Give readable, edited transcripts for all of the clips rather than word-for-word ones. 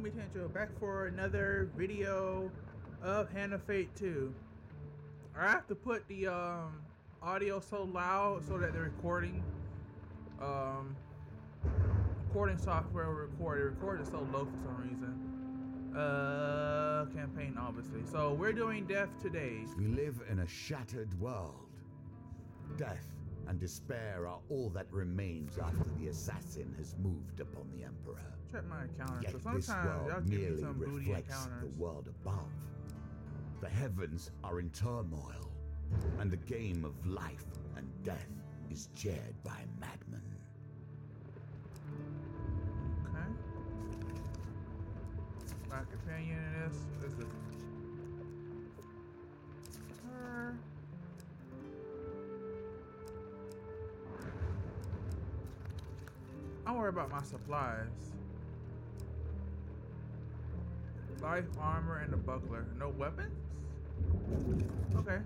Umitencho, back for another video of Hand of Fate 2. I have to put the audio so loud so that the recording software will record. It records so low for some reason. Campaign obviously. So we're doing death today. We live in a shattered world. Death and despair are all that remains after the assassin has moved upon the Emperor. Check my encounters. Yet So this sometimes y'all world give me merely some booty reflects the encounters. world above. The heavens are in turmoil, and the game of life and death is chaired by madmen. Okay. My companion in this is her. I worry about my supplies. Life, armor, and a buckler. No weapons? Okay.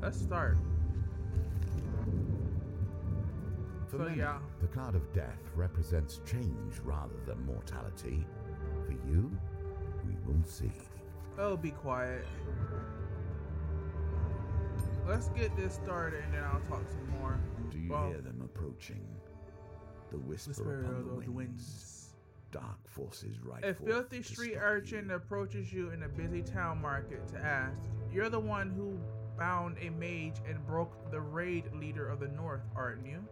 Let's start. For So, many, yeah. the card of death represents change rather than mortality. For you, we will see. Oh, be quiet. Let's get this started and then I'll talk some more. Do you hear them approaching? The whisper upon the winds. Dark forces right A forth filthy to street stop urchin you. approaches you in a busy town market to ask, "You're the one who bound a mage and broke the raid leader of the north, aren't you?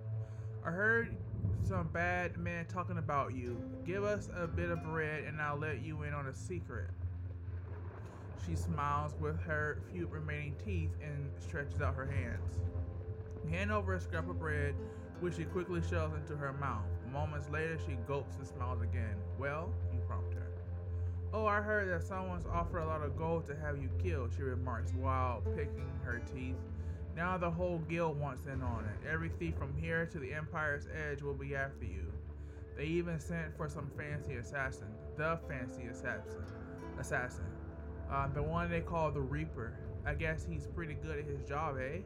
I heard some bad man talking about you. Give us a bit of bread and I'll let you in on a secret." She smiles with her few remaining teeth and stretches out her hands. You hand over a scrap of bread, which she quickly shoves into her mouth. Moments later, she gulps and smiles again. "Well," you prompt her. "Oh, I heard that someone's offered a lot of gold to have you killed," she remarks while picking her teeth. "Now the whole guild wants in on it. Every thief from here to the Empire's Edge will be after you. They even sent for some fancy assassin. The fancy assassin. The one they call the Reaper. I guess he's pretty good at his job, eh?"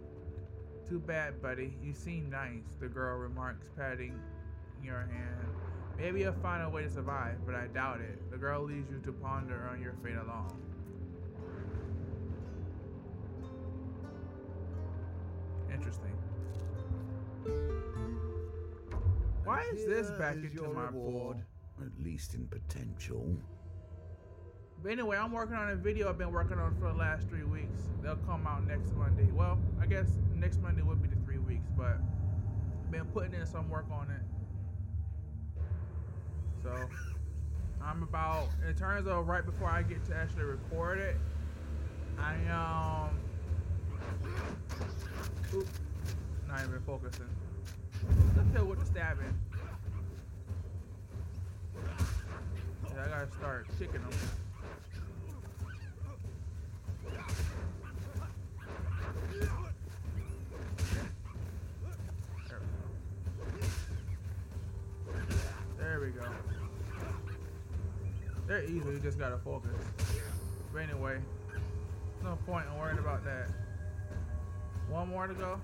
"Too bad, buddy. You seem nice," the girl remarks, patting your hand. "Maybe you'll find a way to survive, but I doubt it." The girl leaves you to ponder on your fate alone. Interesting. Why is this back into my board? At least in potential. But anyway, I'm working on a video I've been working on for the last 3 weeks. They'll come out next Monday. Well, I guess next Monday would be the 3 weeks, but I've been putting in some work on it. So I'm about, in terms of right before I get to actually record it, I oops, not even focusing. Let's hit with the stabbing. Yeah, I gotta start kicking them. There we go. They're easy, you just gotta focus. But anyway, no point in worrying about that. One more to go.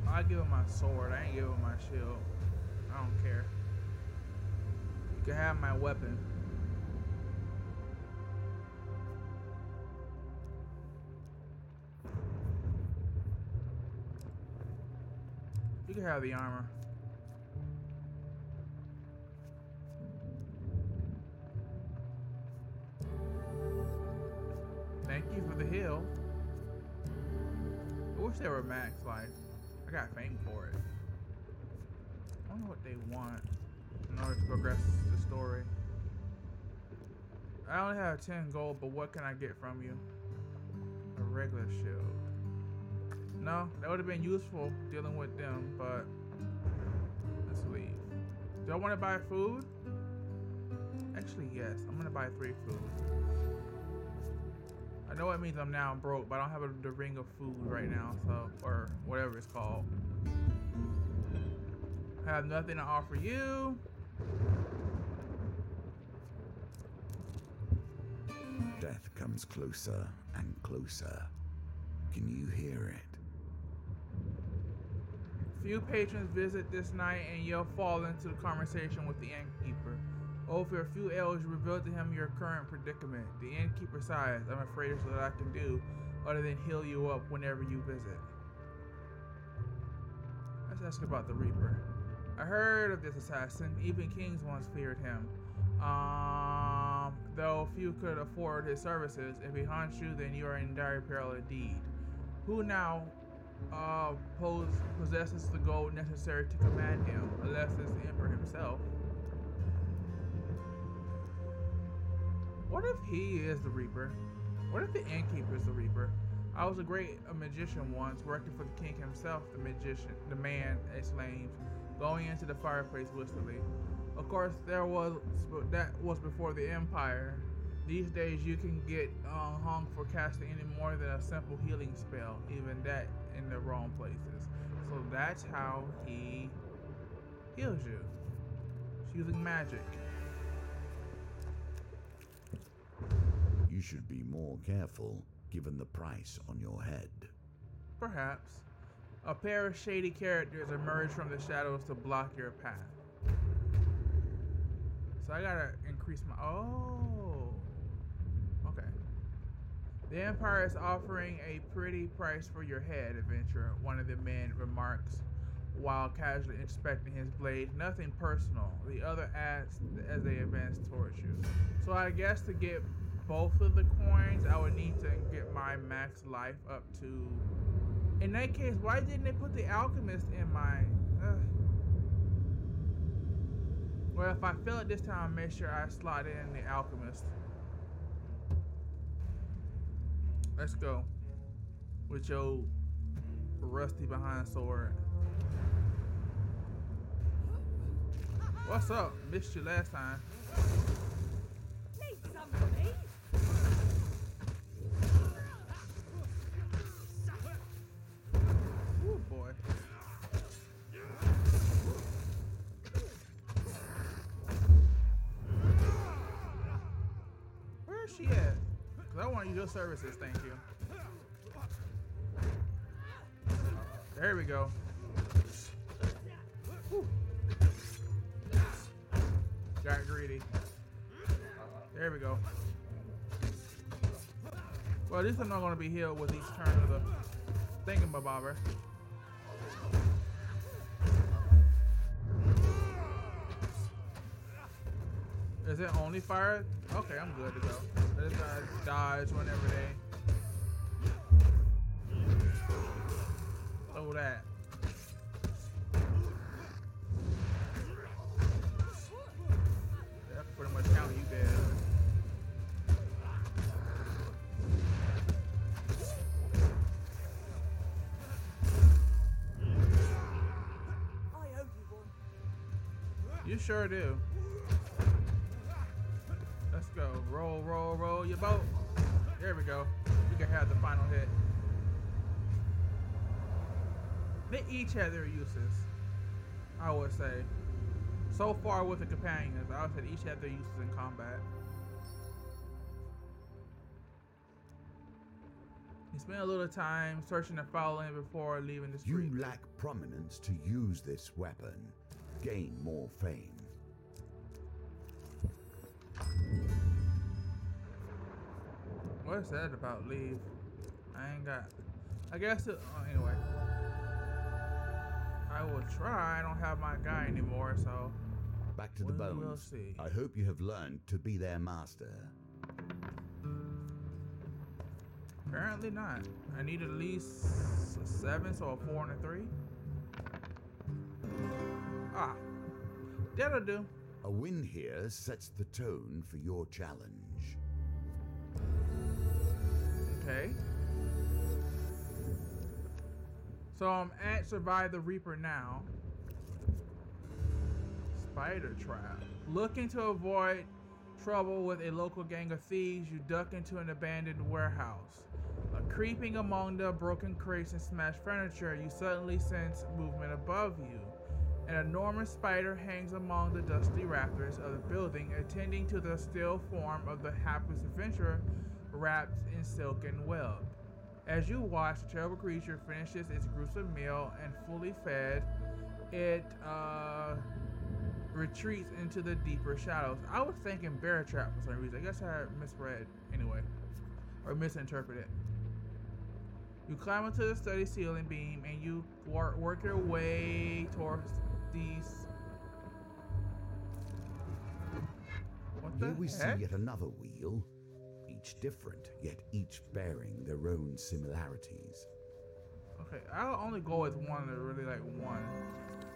I give him my sword, I ain't give him my shield. I don't care. You can have my weapon. You can have the armor. Thank you for the heal. I wish they were max life. I got fame for it. I don't know what they want in order to progress the story. I only have 10 gold, but what can I get from you? A regular shield. No, that would have been useful dealing with them, but let's leave. Do I want to buy food? Actually, yes. I'm going to buy 3 food. I know it means I'm now broke, but I don't have the ring of food right now, so, or whatever it's called. I have nothing to offer you. Death comes closer and closer. Can you hear it? Few patrons visit this night and you'll fall into the conversation with the innkeeper. Over a few ales, you reveal to him your current predicament. The innkeeper sighs. I'm afraid there's what I can do other than heal you up whenever you visit. Let's ask about the Reaper. I heard of this assassin. Even kings once feared him. Though few could afford his services. If he haunts you, then you are in dire peril indeed. Who now possesses the gold necessary to command him, unless it's the emperor himself? What if he is the Reaper? What if the innkeeper is the Reaper? I was a great magician once, working for the king himself. The man exclaimed, going into the fireplace wistfully. Of course, that was before the Empire. These days, you can get hung for casting any more than a simple healing spell, even that in the wrong places. So that's how he heals you. It's using magic. You should be more careful, given the price on your head. Perhaps. A pair of shady characters emerge from the shadows to block your path. So I gotta increase my... Oh. Okay. The Empire is offering a pretty price for your head, adventurer, one of the men remarks while casually inspecting his blade. Nothing personal. The other adds as they advance towards you. So I guess to get both of the coins, I would need to get my max life up to... In that case, why didn't they put the alchemist in my... Well, if I fail it this time, I'll make sure I slot in the alchemist. Let's go. With your rusty behind sword. What's up? Missed you last time. Need somebody? Oh boy. Where is she at? Cause I want to use your services, thank you. There we go. Whew. Got greedy. There we go. Well, at least I'm not going to be healed with each turn of the thingamabobber. Is it only fire? Okay, I'm good to go. I just gotta dodge whenever they throw that. That's pretty much count you dead. I owe you one. You sure do. Let's go. Roll, roll, roll your boat. There we go. You can have the final hit. They each have their uses, I would say. So far with the companions, I would say each have their uses in combat. You spend a little time searching the foul end before leaving the street. You lack prominence to use this weapon. Gain more fame. What is that about? Leave. I ain't got. I guess it. Anyway. I will try. I don't have my guy anymore, so. Back to the We will bones. see. I hope you have learned to be their master. Apparently not. I need at least a 7, so a 4 and a 3. Ah. That'll do. A win here sets the tone for your challenge. Okay. So I'm at Survive the Reaper now. Spider trap. Looking to avoid trouble with a local gang of thieves, you duck into an abandoned warehouse. Creeping among the broken crates and smashed furniture, you suddenly sense movement above you. An enormous spider hangs among the dusty rafters of the building, attending to the still form of the hapless adventurer wrapped in silken web. As you watch, the terrible creature finishes its gruesome meal and fully fed, it retreats into the deeper shadows. I was thinking bear trap for some reason. I guess I misread anyway, or misinterpreted. You climb onto the steady ceiling beam and you work your way towards these. What the Here we see heck? yet another wheel, each different, yet each bearing their own similarities. Okay, I'll only go with one that really like one.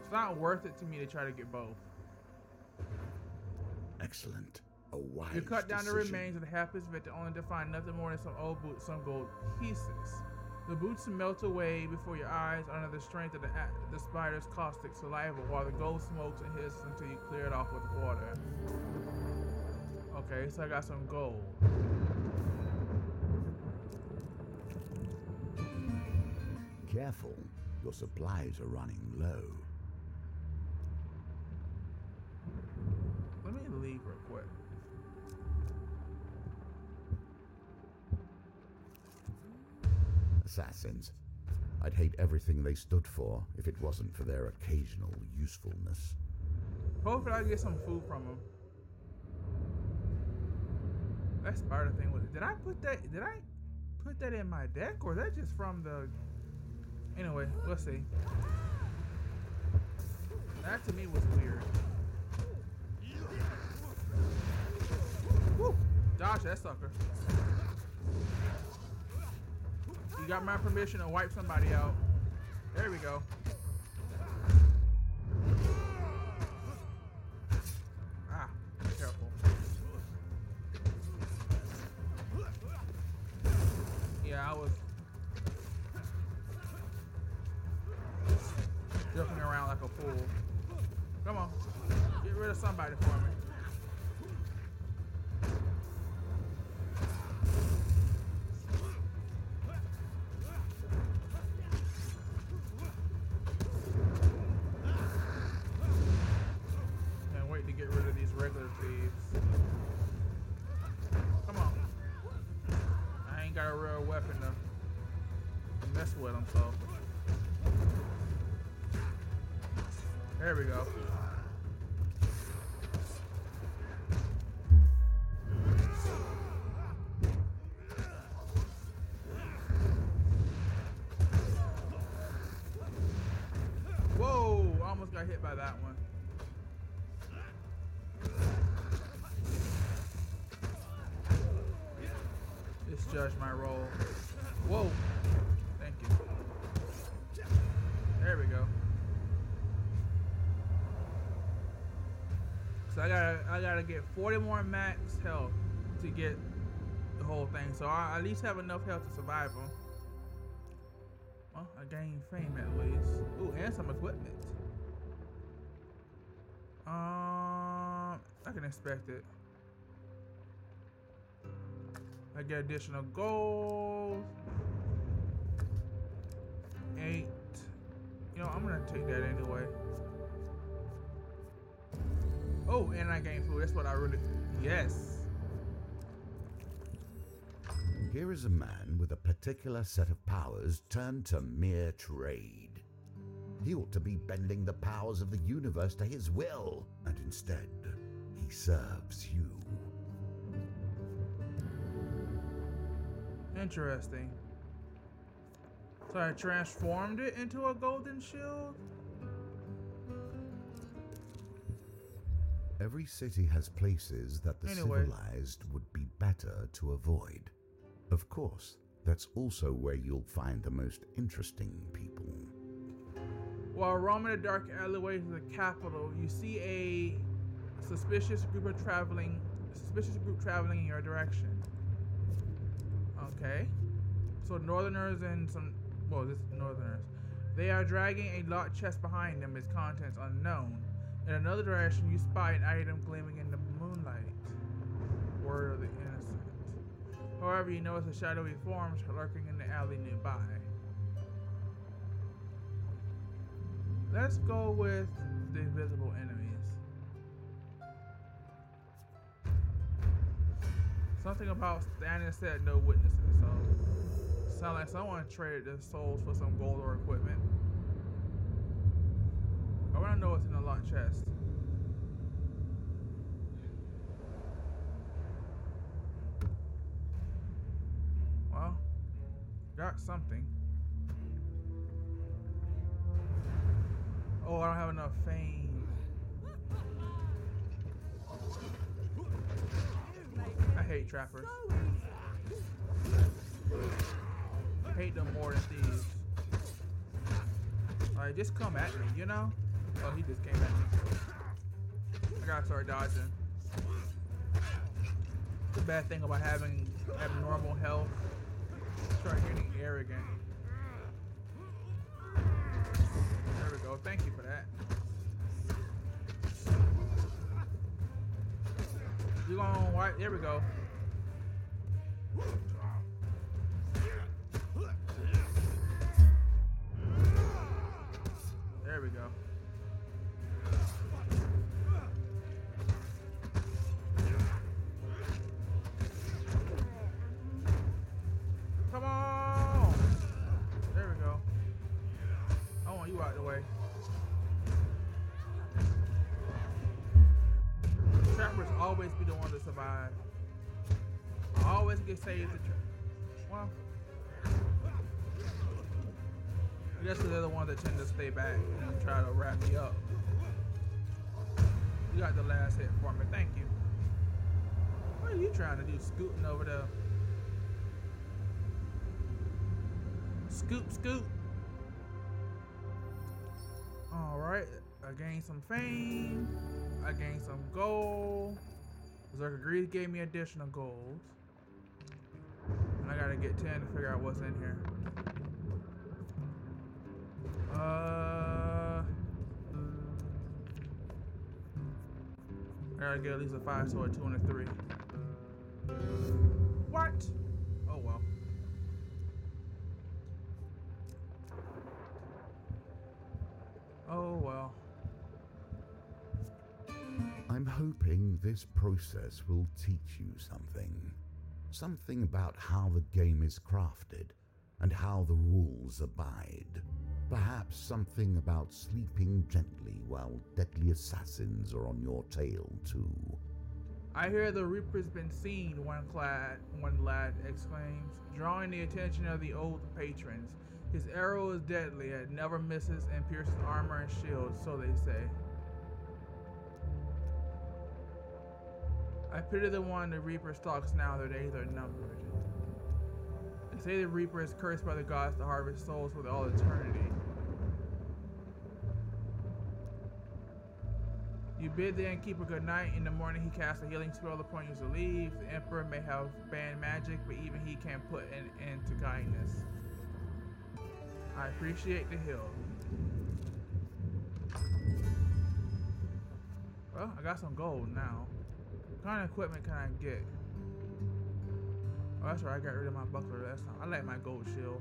It's not worth it to me to try to get both. Excellent. A wise You cut down the decision. remains of the hapless victim only to find nothing more than some old boots, some gold pieces. The boots melt away before your eyes under the strength of the spider's caustic saliva, while the gold smokes and hisses until you clear it off with water. Okay, so I got some gold. Careful, your supplies are running low. Let me leave real quick. Assassins. I'd hate everything they stood for if it wasn't for their occasional usefulness. Hopefully I get some food from them. That spider thing was. Did I put that in my deck, or is that just from the? Anyway, let's see. That to me was weird. Woo! Dodge that sucker. You got my permission to wipe somebody out. There we go. Ah, careful. Yeah, I was jumping around like a fool. Come on, get rid of somebody for me. Can't wait to get rid of these regular thieves. Come on. I ain't got a real weapon to mess with them, so. There we go. Whoa! Almost got hit by that one. Misjudged my roll. Whoa! Thank you. There we go. So I gotta get 40 more max health to get the whole thing. So I at least have enough health to survive them. Well, I gained fame at least. Ooh, and some equipment. I can expect it. I get additional gold. 8. You know, I'm gonna take that anyway. Oh, and I gain food. That's what I really. Yes. Here is a man with a particular set of powers turned to mere trade. He ought to be bending the powers of the universe to his will, and instead, he serves you. Interesting. So I transformed it into a golden shield? Every city has places that the Anyway. civilized would be better to avoid. Of course, that's also where you'll find the most interesting people. While roaming the dark alleyways of the capital, you see a suspicious group traveling in your direction. Okay. So northerners and some, well, this is northerners. They are dragging a locked chest behind them, its contents unknown. In another direction, you spy an item gleaming in the moonlight. Word of the innocent. However, you notice a shadowy form lurking in the alley nearby. Let's go with the invisible enemies. Something about standing said no witnesses, so Sound like someone traded their souls for some gold or equipment. I want to know what's in the locked chest. Well, got something. Oh, I don't have enough fame. I hate trappers. I hate them more than thieves. Like, just come at me, you know? Oh, he just came at me. I gotta start dodging. The bad thing about having abnormal health. Start getting arrogant. There we go. Thank you for that. You gonna wipe? There we go. There we go. Come on! There we go. I want you out the way. Trappers always be the one to survive. I always get saved. Well, I guess they're the ones that tend to stay back and try to wrap me up. You got the last hit for me. Thank you. What are you trying to do? Scooting over there. Scoop, scoop. Alright. I gained some fame. I gained some gold. Berserker Greed gave me additional gold. And I gotta get 10 to figure out what's in here. I gotta get at least a 5, so a 2 and a 3. What? Oh well. Oh well. I'm hoping this process will teach you something. Something about how the game is crafted and how the rules abide. Perhaps something about sleeping gently while deadly assassins are on your tail too. I hear the Reaper's been seen, one lad exclaims, drawing the attention of the old patrons. His arrow is deadly, it never misses and pierces armor and shields, so they say. I pity the one the Reaper stalks now, their days are numbered. They say the Reaper is cursed by the gods to harvest souls for all eternity. You bid the innkeeper good night. In the morning he casts a healing spell upon you to leave. The Emperor may have banned magic, but even he can put an end to kindness. I appreciate the hill. Well, I got some gold now. What kind of equipment can I get? Oh, that's right, I got rid of my buckler last time. I like my gold shield,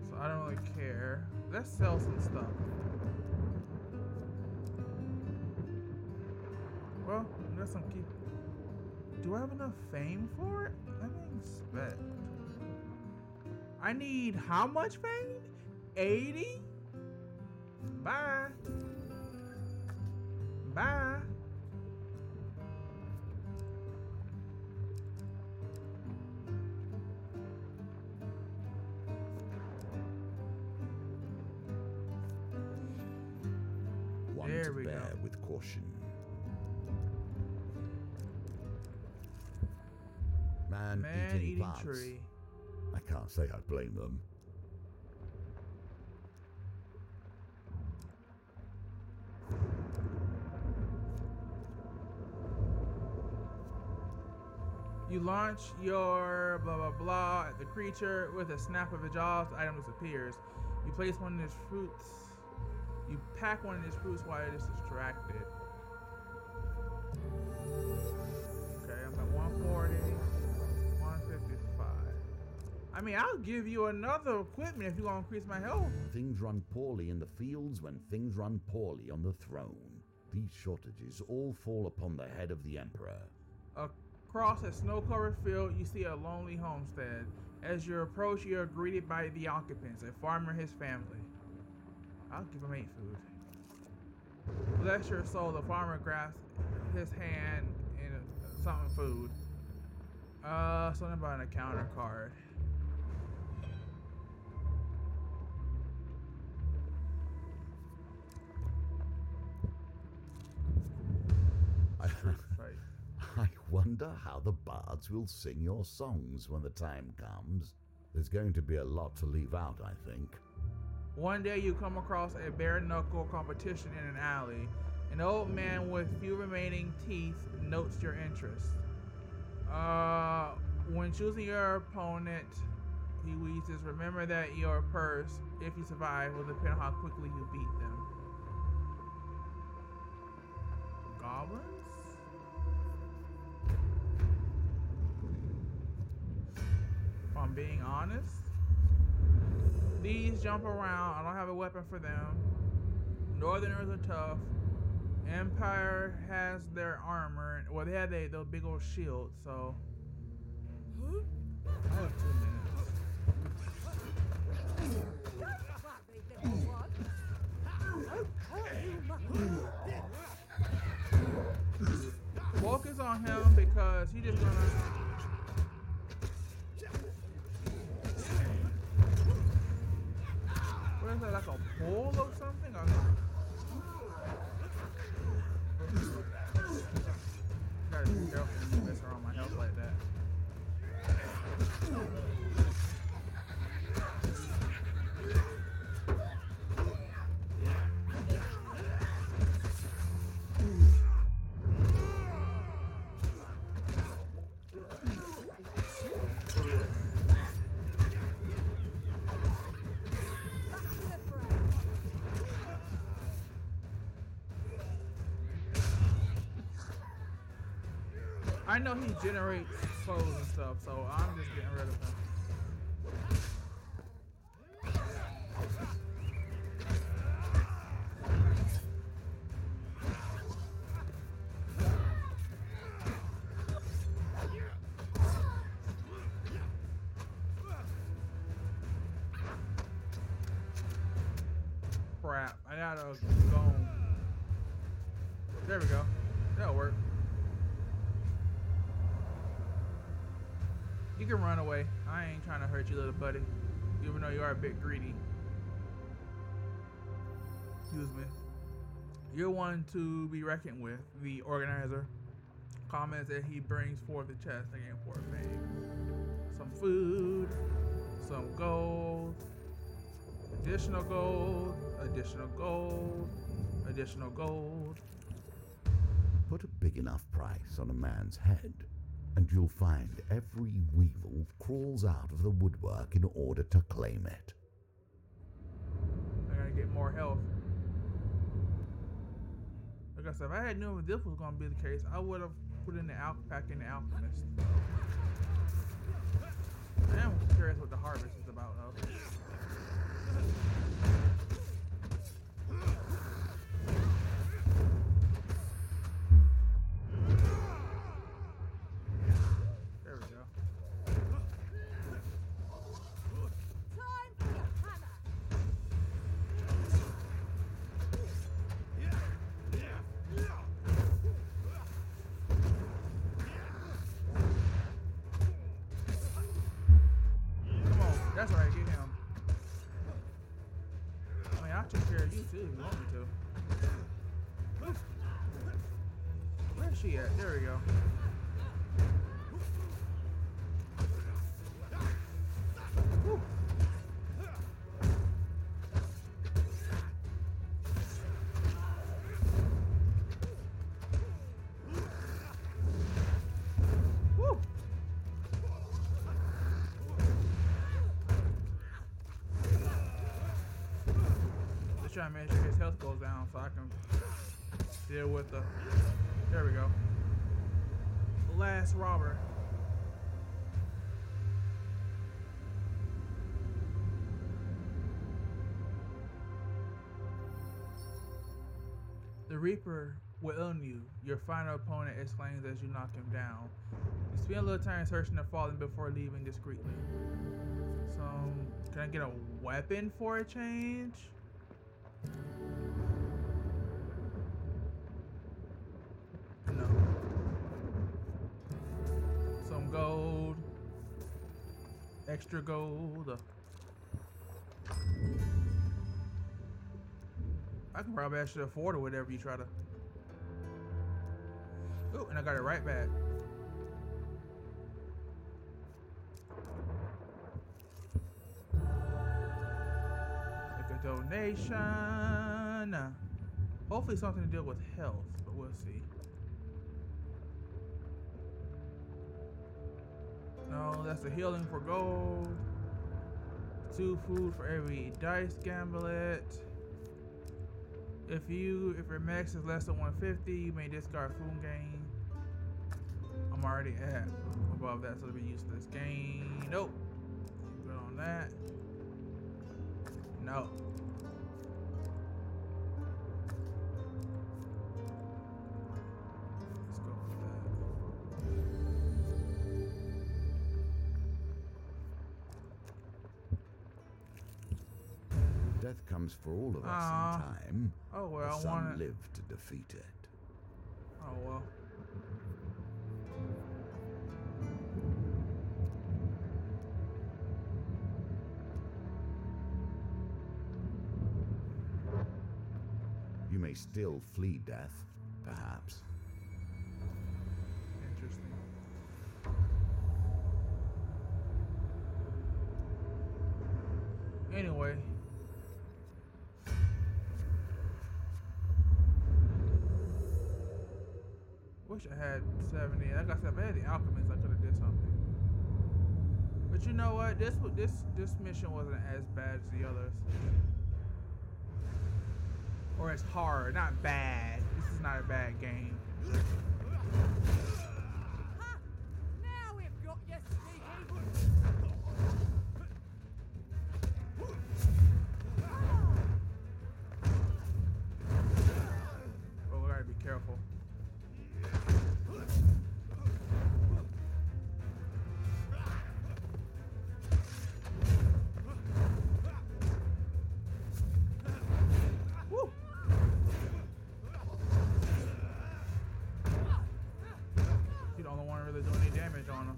so I don't really care. Let's sell some stuff. Well, I got some keep. Do I have enough fame for it? Let me inspect. I need how much fame? 80? Bye. Bye. One There to we bear go. with caution. Man-eating plants. tree. I can't say I blame them. You launch your blah blah blah at the creature. With a snap of the jaws, the item disappears. You place one of its fruits. You pack one of its fruits while it is distracted. Okay, I'm at 140, 155. I mean, I'll give you another equipment if you want to increase my health. Things run poorly in the fields when things run poorly on the throne. These shortages all fall upon the head of the Emperor. Across a snow-covered field, you see a lonely homestead. As you approach, you are greeted by the occupants, a farmer and his family. I'll give him 8 food. Bless your soul, the farmer grasps his hand in something food. Something about an encounter card. I wonder how the bards will sing your songs when the time comes. There's going to be a lot to leave out, I think. One day you come across a bare-knuckle competition in an alley. An old man with few remaining teeth notes your interest. When choosing your opponent, he wheezes, remember that your purse, if you survive, will depend on how quickly you beat them. Goblins? If I'm being honest, these jump around. I don't have a weapon for them. Northerners are tough. Empire has their armor. Well, they have those big old shields, so. I have 2 minutes. Focus on him because he just gonna. What is that, like a pole or something? Gotta be careful when you mess around my health like that. I know he generates foes and stuff, so I'm just getting rid of him. Crap, I gotta go. There we go. That'll work. You can run away. I ain't trying to hurt you, little buddy. Even though you are a bit greedy. Excuse me. You're one to be reckoned with. The organizer comments that he brings forth the chest again for a bag. Some food, some gold, additional gold, additional gold, additional gold. Put a big enough price on a man's head, and you'll find every weevil crawls out of the woodwork in order to claim it. I gotta get more health. Like I said, if I had known this was gonna be the case, I would have put in the pack in the alchemist. I am curious what the harvest is about, though. That's right, get him. I mean, I'll take care of you too if you want me to. Where's she at? There we go. Woo. Woo. Trying to make sure his health goes down so I can deal with the. There we go. Last robber. The Reaper will own you. Your final opponent exclaims as you knock him down. You spend a little time searching the fallen before leaving discreetly. So, can I get a weapon for a change? No. Some gold. Extra gold. I can probably actually afford it, whatever you try to. Oh, and I got it right back. Make a donation. Hopefully something to deal with health, but we'll see. No, that's a healing for gold. 2 food for every dice gamblet. If your max is less than 150, you may discard food gain. I'm already at above that, so it'll be useless. Gain. Nope. Good on that. No. Let's go with that. Death comes for all of us in time. Oh well, some live to defeat it. Oh well. You may still flee death, perhaps. Interesting. Anyway. Wish I had 70. Like I said, if I had the alchemist, I could have did something. But you know what? This mission wasn't as bad as the others. Or it's hard, not bad. This is not a bad game. Ha! Now we've got you, sneaky. Oh, we gotta be careful. Woo! You the only one really doing any damage on him.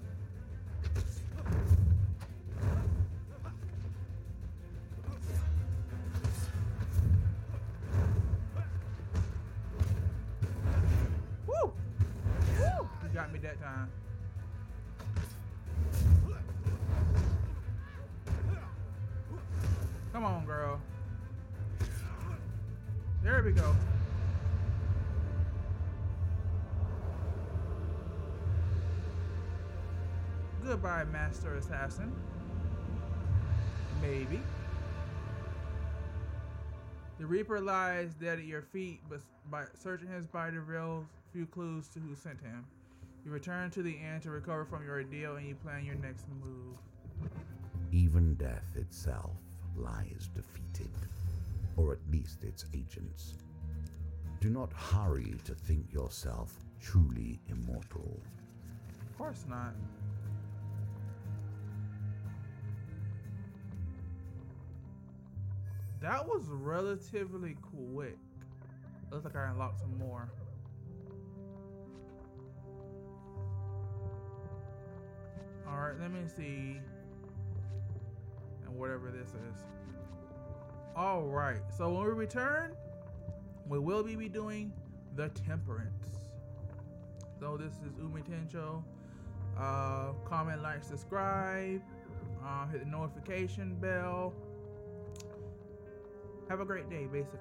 Woo! Woo! You got me that time. Come on, girl. There we go. Goodbye, Master Assassin. Maybe. The Reaper lies dead at your feet, but by searching his body reveals few clues to who sent him. You return to the inn to recover from your ordeal, and you plan your next move. Even death itself lies defeated, or at least its agents. Do not hurry to think yourself truly immortal. Of course not. That was relatively quick. Looks like I unlocked some more. Alright, let me see. And whatever this is. Alright, so when we return, we will be doing the Temperance. So this is Umitencho. Comment, like, subscribe. Hit the notification bell. Have a great day, basically.